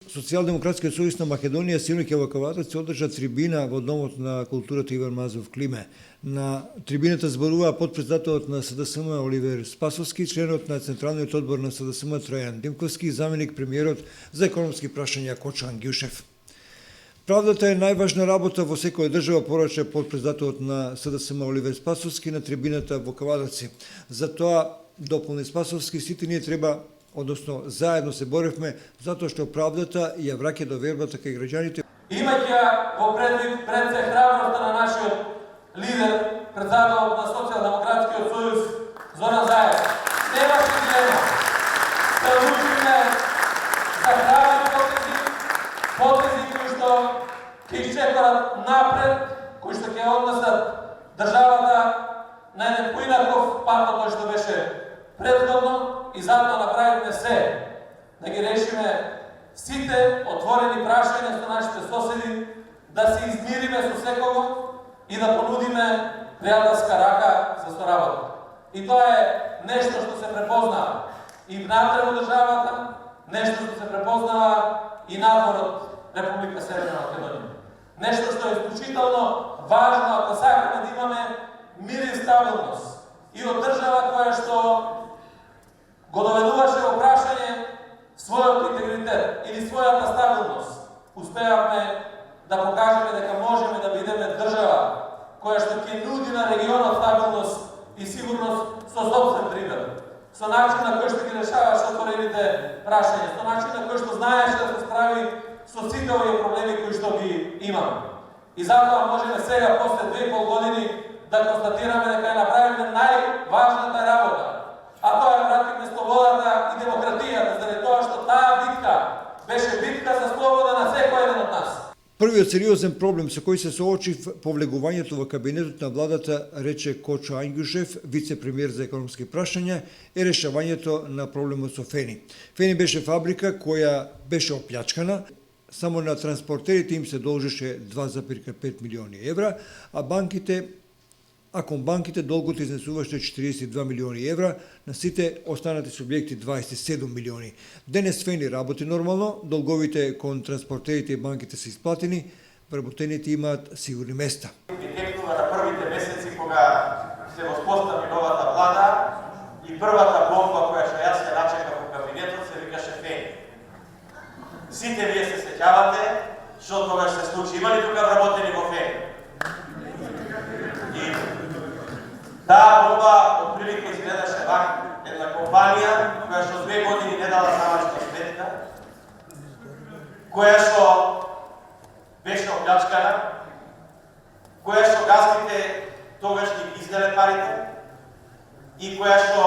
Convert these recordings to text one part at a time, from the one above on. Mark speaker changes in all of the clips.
Speaker 1: Социјалдемократскиот сојуз на Македонија синоќа во Кавадарци одржа трибина во Домот на културата Иван Мазов Климе. На трибината зборува потпредседателот на СДСМ Оливер Спасовски, членот на Централниот одбор на СДСМ Тројан Димковски и заменик премиерот за економски прашања Кочо Ангјушев. Правдата е најважна работа во секоја држава, порача потпредседателот на СДСМ Оливер Спасовски на трибината во Кавадарци. Затоа, дополни Спасовски, сите ние треба, односно заедно се боревме, затоа што правдата ја враќа довербата кај граѓаните.
Speaker 2: Имајќи во предвид пред се храброста на нашиот лидер, председател на Социјалдемократскиот сојуз Зоран Заев, немаше дилема да одлучиме за храбри потези кои што ќе исчекорат напред, кои што ќе однесат државата на еден поинаков пат од тој што беше предходно, и затоа направивме се да ги решиме сите отворени прашања со нашите соседи, да се измириме со секого и да понудиме пријателска рака за соработа. И тоа е нешто што се препознава и внатре во државата, нешто што се препознава и надвор од Република Северна Македонија. Нешто што е исклучително важно ако сакаме да имаме мир и стабилност и од држава која што го доведуваше во прашање својот интегритет или својата стабилност. Успеавме да покажеме дека можеме да бидеме држава која што ќе нуди на регионот стабилност и сигурност со собствен пример, со начин на кој што ги решаваше отворените прашања, со начин на кој што знаеше да се справи со сите овие проблеми кои што ги имаме. И затоа можеме сега, после 2,5 години, да констатираме дека ја направиме најважната работа, а тоа е вратиме слободата и демократијата, заради тоа што таа битка беше битка за слобода на секој еден од нас.
Speaker 1: Првиот сериозен проблем со кој се соочив по влегувањето во кабинетот на владата, рече Кочо Ангјушев, вице-премиер за економски прашања, е решавањето на проблемот со Фени. Фени беше фабрика која беше оплячкана, само на транспортерите им се должеше 2,5 милиони евра, а кон банките долгот изнесуваше 42 милиони евра, на сите останати субјекти 27 милиони. Денес Фени работи нормално, долговите кон транспортерите и банките се исплатени, вработените имаат сигурни места.
Speaker 3: Директно на првите месеци кога се воспостави новата влада и првата бомба која што јас ја начекав во кабинетот се викаше Фени. Сите вие се сеќавате што тогаш се случи. Има ли тука вработени во Фени? Таа бомба отприлика изгледаше вака, една компанија која што 2 години не дала замачна сметка, која што беше оплячкана, која што газките тогаш ги изделе парите и која што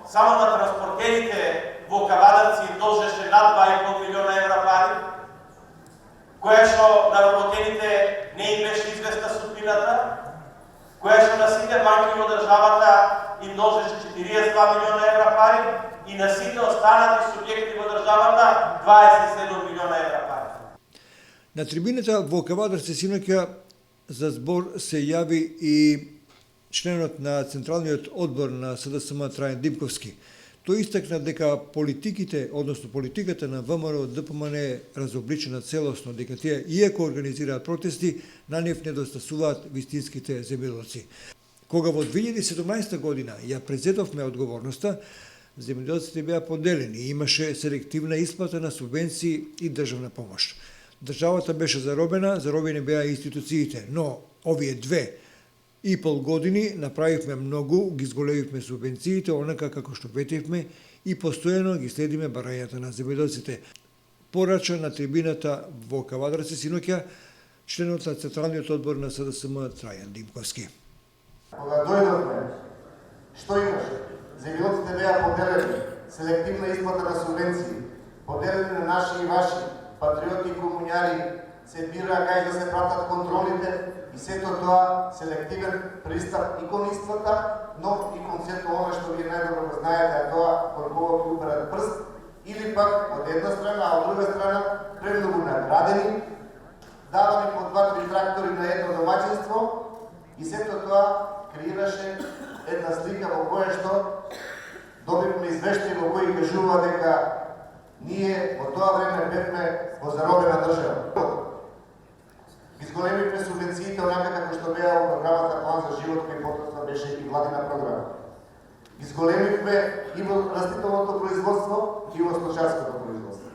Speaker 3: само на транспортерите во Кавадарци должеше над 2,5 милиона евра пари, која што на вработените не им беше известна судбината, која што на сите банки во државата им должеше 42 милиона евра пари и на сите останати субјекти во државата 27 милиона евра пари.
Speaker 1: На трибината во Кавадарци синоќа за збор се јави и членот на Централниот одбор на СДСМ Тројан Димковски. Тој истакна дека политиката на ВМРО ДПМН е разобличена целосно, дека тие, иако организираат протести, на нив недостасуваат вистинските земјоделци. Кога во 2017 година ја презедовме одговорноста, земјоделците беа поделени и имаше селективна исплата на субвенции и државна помош. Државата беше заробени беа институциите, но овие 2,5 години направивме многу, ги зголемивме субвенциите, онака како што ветивме и постојано ги следиме барањата на земјоделците. Порача на трибината во Кавадарци синоќа членот на Централниот одбор на СДСМ Тројан Димковски.
Speaker 4: Кога дојдовме, што имаше? Земјоделците беа поделени, селективна исплата на субвенции, поделени на наши и ваши, патриоти и комуњари, се бира кај да се пратат контролите и сето тоа селективен пристап и кон исплата, но и кон сето оно што вие најдобро го знаете, а тоа кон кого ќе уперат прст, или пак од една страна, а од друга страна премногу наградени, давани по 2-3 трактори на едно домаќинство и сето тоа креираше една слика во која што добивме извештај во кој кажува дека ние во тоа време бевме во заробена држава. Изголемивме субвенциите онака како што беа во програмата План за живот, кој потоцна беше и владина програма. Изголемивме и во растителното производство и во сточарското производство.